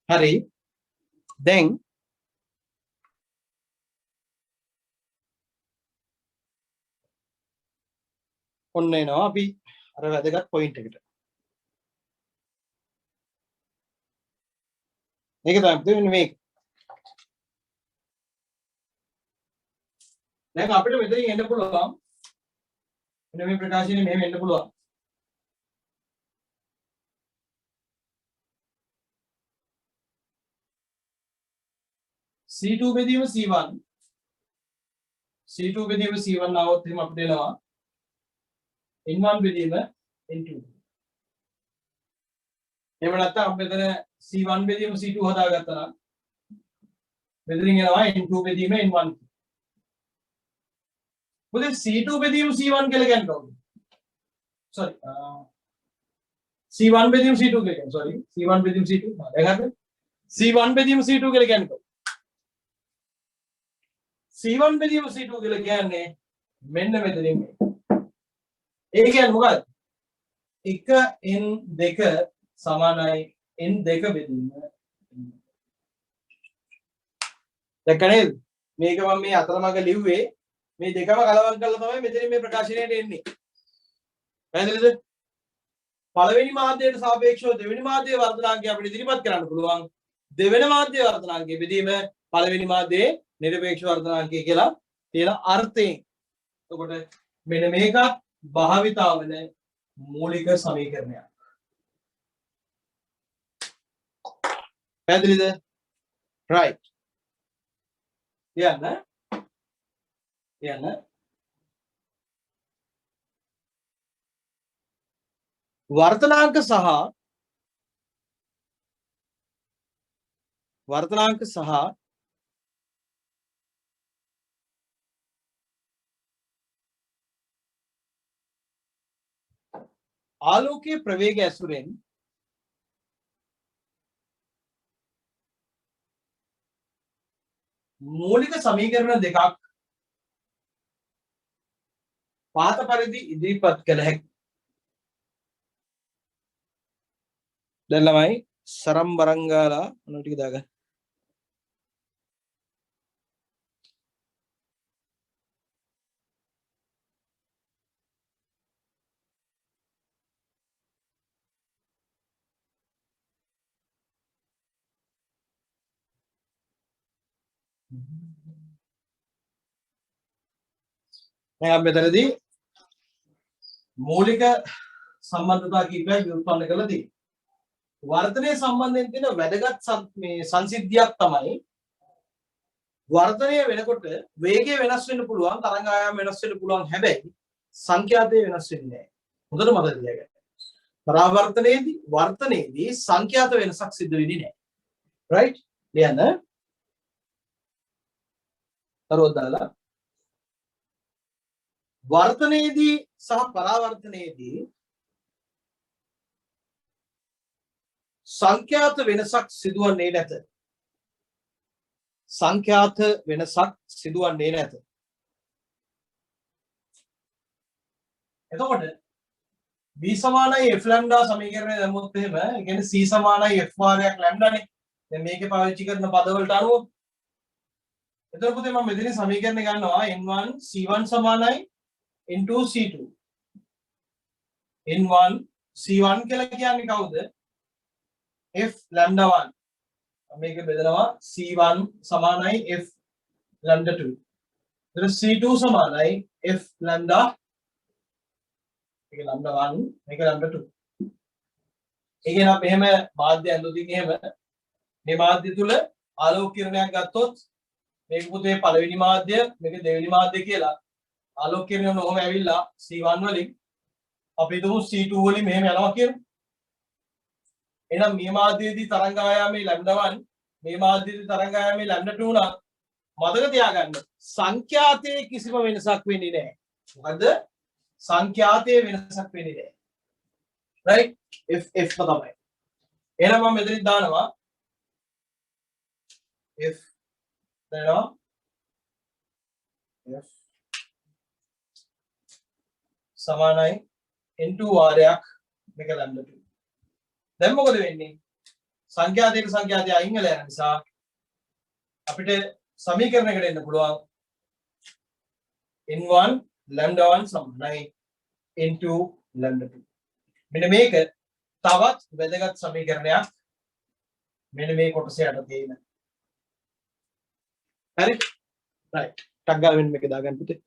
හරි. දැන් ඔන්න එනවා අපි අර වැදගත් පොයින්ට් එකට. මේක තමයි මෙන්න මේක. දැන් අපිට මෙතනින් එන්න පුළුවන්. මෙන්න මේ ප්‍රකාශනයේ මෙහෙම එන්න පුළුවන්. C2 බෙදීම C1 C2 බෙදීම C1 આવොත් එහෙම අපිට එනවා n1 බෙදීම n2. එහෙම නැත්නම් අපි මෙතන C1 බෙදීම C2 හදාගත්තා නම් මෙතනින් එනවා n2 බෙදීම n1. මොකද C2 බෙදීම C1 කියලා කියන්නේ කවුද? sorry C1 බෙදීම C2 කියලා කියන්නේ sorry C1 බෙදීම C2 දැන් හරිද? C1 බෙදීම C2 කියලා කියන්නේ කවුද? C1 බෙදීම C2 කියලා කියන්නේ මෙන්න මෙතනින් මේ. ඒ කියන්නේ මොකක්ද? 1 n2 සමානයි n2 බෙදීම. දැක්ක නේද? මේක මම මේ අතරමඟ ලිව්වේ මේ දෙකම කලවම් කරලා තමයි මෙතනින් මේ ප්‍රකාශනයට එන්නේ. පැහැදිලිද? පළවෙනි මාධ්‍යයට සාපේක්ෂව දෙවෙනි මාධ්‍යයේ වර්ධනාංකය අපිට ඉදිරිපත් කරන්න පුළුවන්. දෙවෙනි මාධ්‍යයේ වර්ධනාංකය බෙදීම පළවෙනි මාධ්‍යයේ නිරපේක්ෂ වර්ධනාංකය කියලා තියෙන අර්ථයෙන්. එතකොට මෙන්න මේකත් භාවිතා වෙන මූලික සමීකරණයක්. පැහැදිලිද? right. යන්න වර්තනාංක සහ ආලෝකයේ ප්‍රවේගය ඇසුරෙන් මූලික සමීකරණ දෙකක් පාත පරිදි ඉදිරිපත් කළ හැකියි. දැන් ළමයි සරම් බරංගාලා මොන ටික දාගන්න. දැන් මෙතනදී මූලික සම්බන්ධතා කීපයක් උත්පන්න කරලා තියෙනවා. වර්ධනය සම්බන්ධයෙන් තියෙන වැදගත් මේ සංසිද්ධියක් තමයි වර්ධනය වෙනකොට වේගය වෙනස් වෙන්න පුළුවන්, තරංග ආයාම වෙනස් වෙන්න පුළුවන්, හැබැයි සංඛ්‍යාතය වෙනස් වෙන්නේ නැහැ. හොඳට මතක තියාගන්න. පරාවර්තනයේදී වර්ධනයේදී සංඛ්‍යාත වෙනසක් සිදු වෙන්නේ නැහැ. right? ලියන්න. තරෝදාලා වර්ධනයේදී සහ පරාවර්තනයේදී සංඛ්‍යාත වෙනසක් සිදුවන්නේ නැත. සංඛ්‍යාත වෙනසක් සිදුවන්නේ නැත. එතකොට b සමානයි f ලැම්ඩා සමීකරණය දැම්මොත් එහෙම ඒ කියන්නේ c සමානයි f වාරයක් ලැම්ඩානේ. දැන් මේකේ පාවිච්චි කරන පදවලට අනුව එතකොට පුතේ මම මෙතන සමීකරණය ගන්නවා n1 c1 සමානයි n2 c2. n1 c1 කියලා කියන්නේ කවුද? f lambda 1. මේක බෙදනවා c1 සමානයි f lambda 2. එතන c2 සමානයි f lambda මේක lambda 1 මේක lambda 2. ඒ කියන්නේ අපි එහෙම මාධ්‍ය ඇඳුදින් එහෙම මේ මාධ්‍ය තුල ආලෝක කිරණයක් ගත්තොත් මේක පුතේ පළවෙනි මාධ්‍ය මේක දෙවෙනි මාධ්‍ය කියලා ආලෝක කිරණ නොහොම ඇවිල්ලා c1 වලින් අපි හිතමු c2 වලින් මෙහෙම යනවා කියලා. එහෙනම් මේ මාධ්‍යයේදී තරංග ආයාමයේ lambda 1 මේ මාධ්‍යයේදී තරංග ආයාමයේ lambda 2 නම් මතක තියාගන්න සංඛ්‍යාතයේ කිසිම වෙනසක් වෙන්නේ නැහැ. මොකද සංඛ්‍යාතයේ වෙනසක් වෙන්නේ නැහැ. right? f තමයි. එහෙනම් මම මෙතනින් දානවා f දැනවා f සමානයි n2 වාරයක් මේක lambda 2. දැන් මොකද වෙන්නේ? සංඛ්‍යාතයක සංඛ්‍යාතය අයින් වෙලා යන නිසා අපිට සමීකරණයකට එන්න පුළුවන් n1 lambda 1 සමානයි n2 lambda 2. මෙන්න මේක තවත් වැදගත් සමීකරණයක්. මෙන්න මේ කොටස යට තියෙන. හරි? right. ටක් ගාලා මෙන්න මේක දාගන්න පුතේ.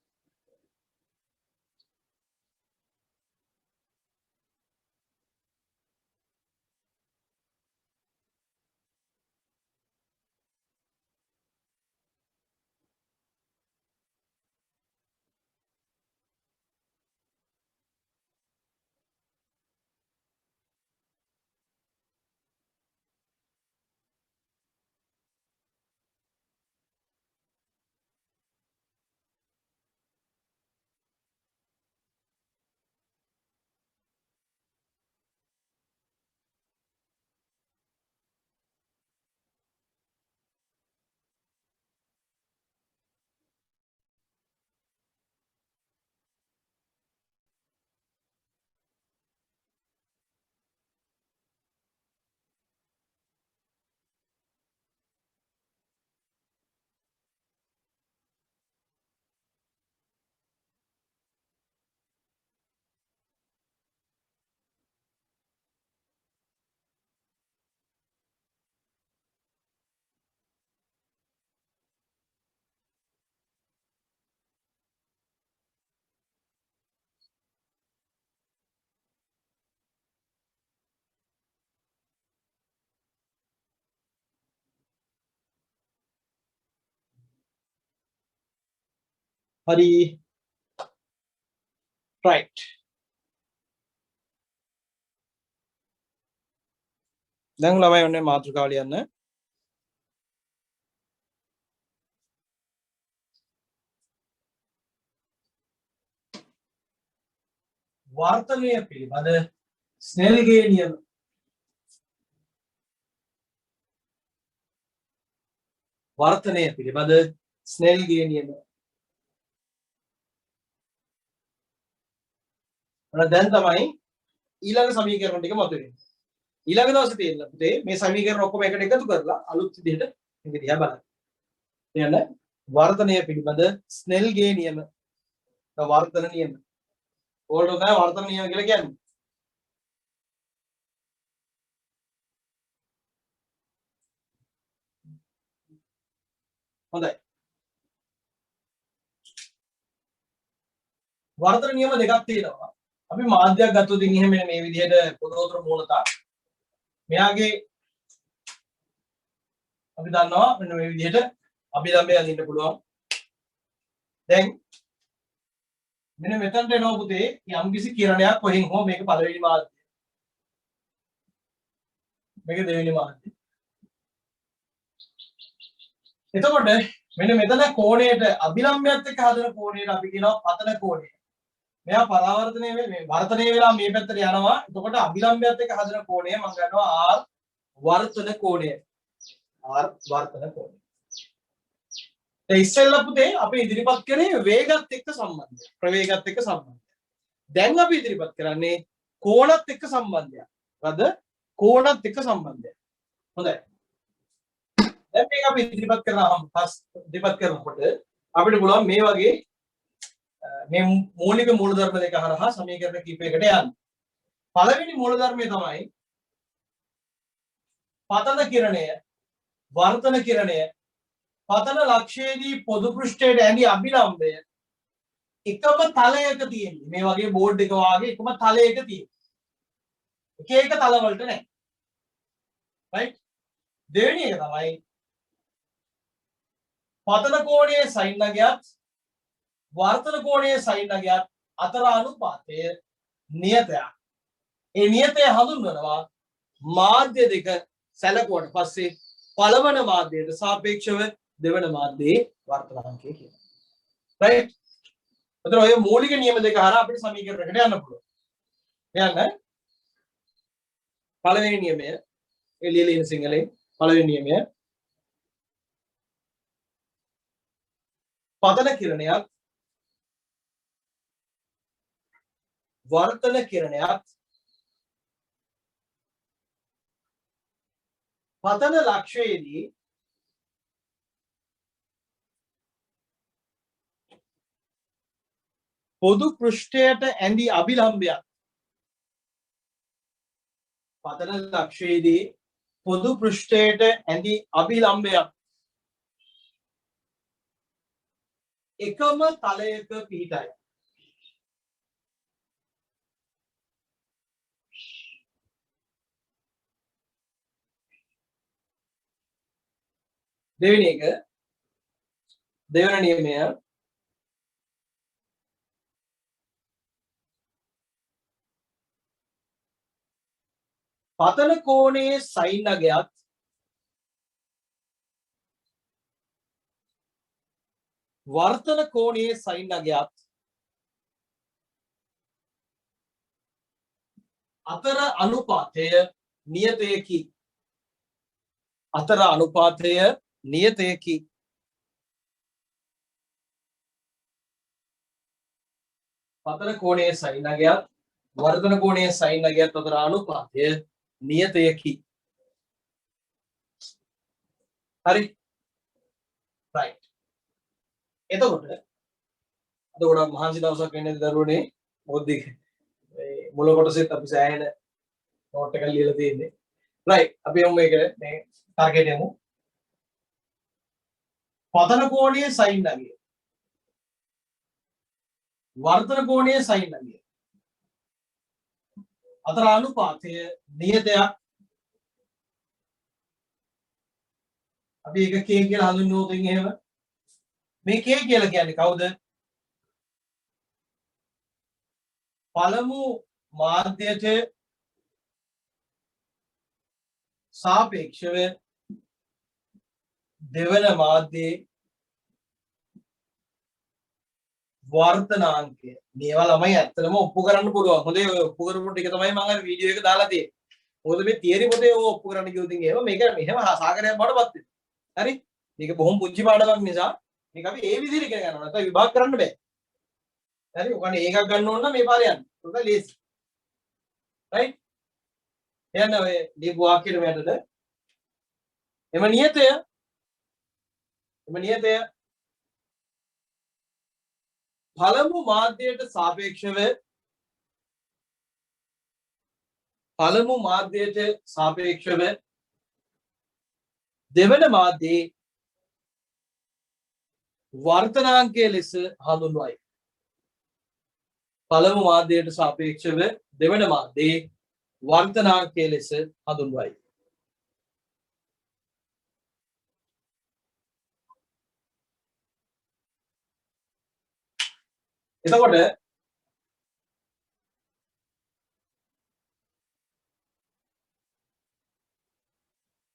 හරි right දැන් ළමයි ඔන්නේ මාතෘකාව ලියන්න වර්තනය පිළිබඳ ස්නෙල්ගේ නියම වර්තනය පිළිබඳ ස්නෙල්ගේ නියම දැන් තමයි ඊළඟ සමීකරණ ටික මතුවෙන්නේ ඊළඟ දවසේ තියෙන පුතේ මේ සමීකරණ ඔක්කොම එකට එකතු කරලා අලුත් විදිහට මේක දිහා බලන්න. එයන වර්තනය පිළිබඳ ස්නෙල්ගේ නියම. වර්තන නියම. ඕල්ට තමයි වර්තන නියම කියලා කියන්නේ. හොඳයි. වර්තන නියම දෙකක් තියෙනවා. අපි මාධ්‍යයක් ගත්තොත් එහෙම මේ විදිහට පොදෝතර මූලතා මෙයාගේ අපි දන්නවා මෙන්න මේ විදිහට අභිලම්බය අඳින්න පුළුවන්. දැන් මෙන්න මෙතනට එනවා පුතේ යම්කිසි කිරණයක් කොහෙන් හෝ මේක පළවෙනි මාධ්‍ය. මේක දෙවෙනි මාධ්‍ය. එතකොට මෙන්න මෙතන කෝණයට අභිලම්බයත් එක්ක හදන කෝණයට අපි කියනවා පතන කෝණය. මෙයා පරාවර්තනය මේ වර්තනය වෙලා මේ පැත්තට යනවා. එතකොට අභිලම්බයත් එක්ක හදන කෝණය මම ගන්නවා r වර්තන කෝණය. r වර්තන කෝණය. ඒ ඉස්සෙල්ලා පුතේ අපි ඉදිරිපත් කරේ වේගත් එක්ක සම්බන්ධය. ප්‍රවේගත් එක්ක සම්බන්ධය. දැන් අපි ඉදිරිපත් කරන්නේ කෝණත් එක්ක සම්බන්ධයක්. මොකද කෝණත් එක්ක සම්බන්ධයක්. හොඳයි. දැන් මේක අපි ඉදිරිපත් කරනවා ඉදිරිපත් කරනකොට අපිට පුළුවන් මේ වගේ මේ මූලික මූලධර්ම දෙක හරහා සමීකරණ කිහිපයකට යන්න. පළවෙනි මූලධර්මය තමයි පතන කිරණය, වර්තන කිරණය, පතන ලක්ෂයේදී පොදු පෘෂ්ඨයට ඇඳි අභිලම්බය එකම තලයක තියෙන්නේ. මේ වගේ බෝඩ් එක වාගේ එකම තලයක තියෙන්නේ. එක එක තල වලට නැහැ. right? දෙවෙනි එක තමයි පතන කෝණයේ sin අගයත් වර්තන කෝණයේ sin අගයත් අතර අනුපාතය නියතයක්. ඒ නියතය හඳුන්වනවා මාධ්‍ය දෙක සැලකුවට පස්සේ පළවන මාධ්‍යයට සාපේක්ෂව දෙවන මාධ්‍යයේ වර්තනාංකය කියනවා. right? එතකොට ඔය මූලික නියම දෙක හරහා අපිට සමීකරණයකට යන්න පුළුවන්. යන්න පළවෙනි නියමය එළියලින් සිංහලෙන් පළවෙනි නියමය පතන කිරණයක් වර්තන කිරණයක් පතන ලක්ෂයේදී පොදු පෘෂ්ඨයට ඇඳි අභිලම්බයක් පතන ලක්ෂයේදී පොදු පෘෂ්ඨයට ඇඳි අභිලම්බයක් එකම තලයක පිහිටයි. දෙවෙනි එක දෙවන නියමය පතන කෝණයේ sin අගයත් වර්තන කෝණයේ sin අගයත් අතර අනුපාතය නියතයකි. අතර අනුපාතය නියතයකි. පතන කෝණයේ sin අගයත් වර්තන කෝණයේ sin අගයත් අතර අනුපාතය නියතයකි. හරි right. එතකොට අද ගොඩක් මහන්සි දවසක් වෙන්නේ දරුවනේ. මොකද මුල කොටසෙත් අපි සෑහෙන නෝට් එකක් ලියලා තියෙන්නේ. right අපි යමු මේකට මේ ටාගට් යමු. පතන කෝණයේ sin අගය වර්තන කෝණයේ sin අගය අතර අනුපාතය නියතයක්. අපි ඒක k කියලා හඳුන්වුවොත් එහෙම මේ k කියලා කියන්නේ කවුද? පළමු මාධ්‍යයට සාපේක්ෂව දෙවන මාධ්‍යයේ වර්තනාංකය මේවා ළමයි ඇත්තටම ඔප්පු කරන්න පුළුවන්. හොඳේ ඔය ඔප්පු කරපු ටික තමයි මම අර වීඩියෝ එක දාලා තියෙන්නේ. මොකද මේ තියරි පොතේ ඔය ඔප්පු කරන්න කිව්වොත් එහෙම මේක මෙහෙම සාකරයක් බඩපත් වෙනවා. හරි? මේක බොහොම පුංචි පාඩමක් නිසා මේක අපි ඒ විදිහට ඉගෙන ගන්නවා. නැත්නම් විභාග කරන්න බෑ. හරි? ඔකනේ ඒකක් ගන්න ඕන නම් මේ පාරේ යන්න. ඔක ලේසි. රයිට්? එහෙනම් ඔය දීපු වාක්‍යෙට මැටද එම නියතය පළමු මාධ්‍යයට සාපේක්ෂව දෙවන මාධ්‍යයේ වර්තනාංකය ලෙස හඳුන්වයි. පළමු මාධ්‍යයට සාපේක්ෂව දෙවන මාධ්‍යයේ වර්තනාංකය ලෙස හඳුන්වයි. එතකොට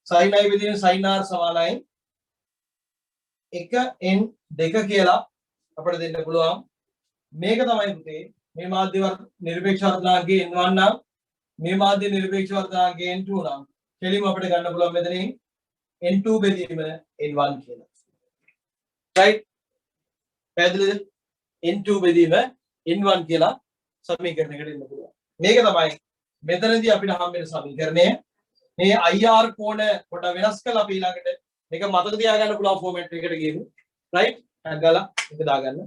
sin i බෙදීම sin r සමානයි 1n 2 කියලා අපිට දෙන්න පුළුවන්. මේක තමයි පුතේ මේ මාධ්‍ය නිරපේක්ෂ වර්තනාංකයේ n1 නම් මේ මාධ්‍ය නිරපේක්ෂ වර්තනාංකයේ n2 නම් කෙලින්ම අපිට ගන්න පුළුවන් මෙතනින් n2 බෙදීම n1 කියලා. right පැහැදිලිද? n2 බෙදීම n1 කියලා සමීකරණයකට එන්න පුළුවන්. මේක තමයි මෙතනදී අපිට හම් වෙන සමීකරණය. මේ IR කෝණ කොට වෙනස් කරලා අපි ඊළඟට මේක මතක තියාගන්න පුළුවන් ෆෝමැට් එකකට ගියමු. රයිට්? ටැග් ගාලා මේක දාගන්න.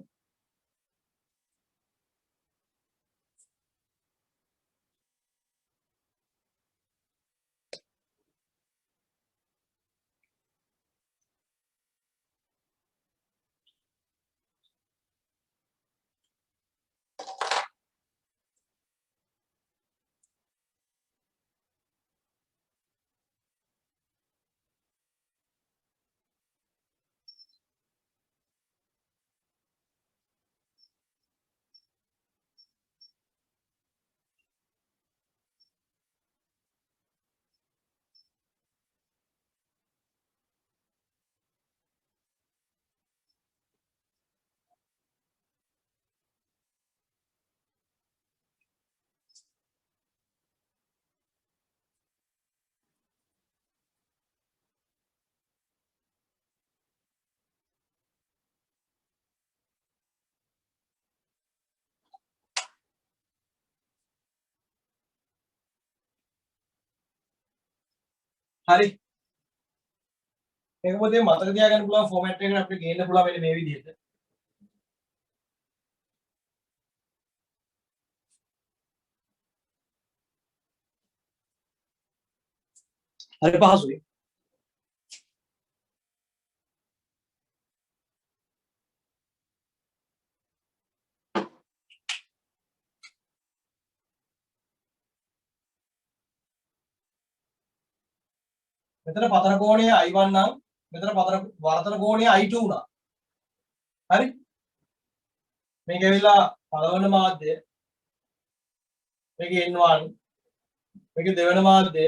හරි. මේක පොතේ මතක තියාගන්න පුළුවන් ෆෝමැට් එකකට අපිට ගේන්න පුළුවන් මෙන්න මේ විදිහට. හරි පහසුයි. මෙතන පතන කෝණය I1 නම් මෙතන වර්තන කෝණය I2 උනා. හරි? මේක ඇවිල්ලා පළවෙනි මාධ්‍ය. මේකේ N1. මේකේ දෙවෙනි මාධ්‍ය.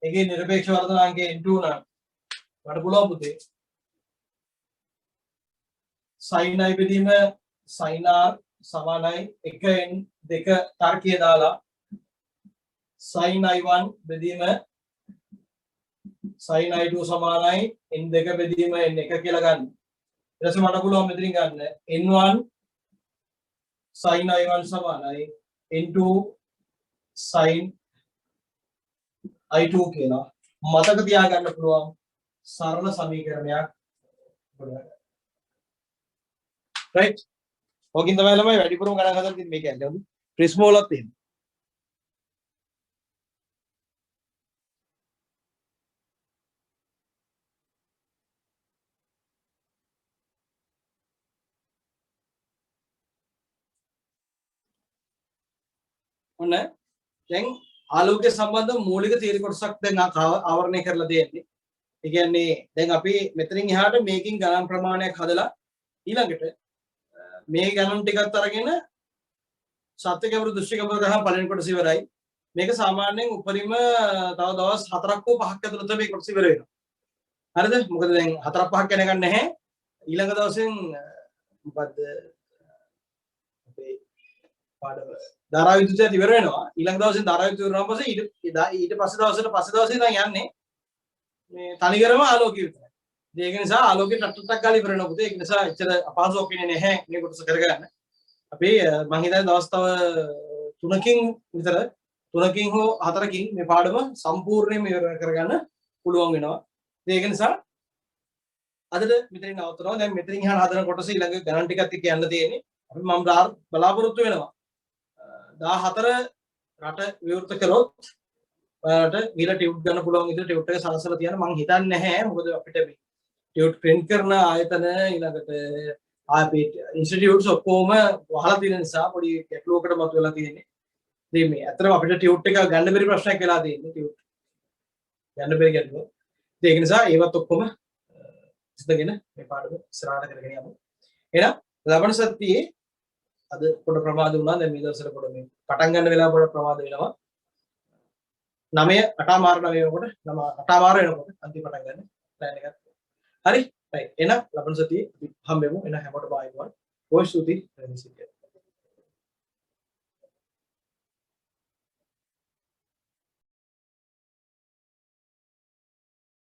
ඒකේ නිරපේක්ෂ වර්තනාංකය N2 නම් මට පුළුවන් පුතේ sin i බෙදීම sin r සමානයි 1n 2 තර්කය දාලා sin i1 බෙදීම sin i2 සමානයි n2 බෙදීම n1 කියලා ගන්න. ඊට පස්සේ මට පුළුවන් මෙතනින් ගන්න n1 sin i1 සමානයි n2 sin i2 කියලා මතක තියාගන්න පුළුවන් සරල සමීකරණයක් ගොඩනගන්න. right? ඔකින් තමයි ළමයි වැඩිපුරම ගණන් හදලා තියෙන්නේ මේක ඇල්ලුම්. ප්‍රිස්මෝ වලත් එහෙම. ඔන්න දැන් ආලෝකය සම්බන්ධ මූලික තීර කොටසක් දැන් ආවරණය කරලා තියෙන්නේ. ඒ කියන්නේ දැන් අපි මෙතනින් එහාට මේකින් ගණන් ප්‍රමාණයක් හදලා ඊළඟට මේ ගණන් ටිකත් අරගෙන සත්‍ය ගැඹුරු දෘෂ්ටි ගැඹුරු දහම් පළවෙනි කොටස ඉවරයි. මේක සාමාන්‍යයෙන් උපරිම තව දවස් 4ක් හෝ 5ක් ඇතුළත මේ කොටස ඉවර වෙනවා. හරිද? මොකද දැන් 4ක් 5ක් යනකම් නැහැ. ඊළඟ දවසෙන් මොකද්ද අපේ පාඩම ධාරා විද්‍යුතය ඉවර වෙනවා. ඊළඟ දවසෙන් ධාරා විද්‍යුතය ඉවර වුණාම පස්සේ ඊට පස්සේ දවසේ ඉඳන් යන්නේ මේ තනිකරම ආලෝකය විතරයි. ඒක නිසා ආලෝකේ ටට්ටක් ගාලා ඉවර වෙනවා පුතේ. ඒක නිසා එච්චර අපහසුයක් වෙන්නේ නැහැ මේ කොටස කරගන්න. අපි මම හිතන්නේ දවස් තව 3කින් විතර 3කින් හෝ 4කින් මේ පාඩම සම්පූර්ණයෙන්ම ඉවර කරගන්න පුළුවන් වෙනවා. ඒක නිසා අදට මෙතනින් නවත්වනවා. දැන් මෙතනින් ඉහළ හදන කොටස ඊළඟ ගණන් ටිකත් එක්ක යන්න තියෙන්නේ. අපි මම බලාපොරොත්තු වෙනවා 14 රට විවෘත කරොත් ඔයාලට ගිහලා ටියුට් ගන්න පුළුවන් විදිහට ටියුට් එක සලසලා තියන්න මම හිතන්නේ නැහැ. මොකද අපිට මේ ටියුට් ප්‍රින්ට් කරන ආයතන ඊළඟට ආපේ ඉන්ස්ටිටියුට්ස් ඔක්කොම වහලා තියෙන නිසා පොඩි ගැටලුවකට මතුවලා තියෙන්නේ. ඉතින් මේ අතරම අපිට ටියුට් එක ගන්න බැරි ප්‍රශ්නයක් වෙලා තියෙන්නේ. ටියුට් ගන්න බැරි ගැටලුව. ඒක නිසා ඒවත් ඔක්කොම ඉස්සගෙන මේ පාඩම ඉස්සරහට කරගෙන යමු. එහෙනම් ලබන සතියේ අද පොඩ ප්‍රමාද වුණා. දැන් මේ දවස්වල පොඩ මේ පටන් ගන්න වෙලාව පොඩ ප්‍රමාද වෙනවා. 9 8:00 වෙනකොට 8:00 වෙනකොට අන්තිම පටන් ගන්න ප්ලෑන් එකක්. හරි. රයිට්. එහෙනම් ලබන සතියේ අපි හම්බෙමු. එහෙනම් හැමෝටම ආයෙත් බොහොම ස්තුතියි.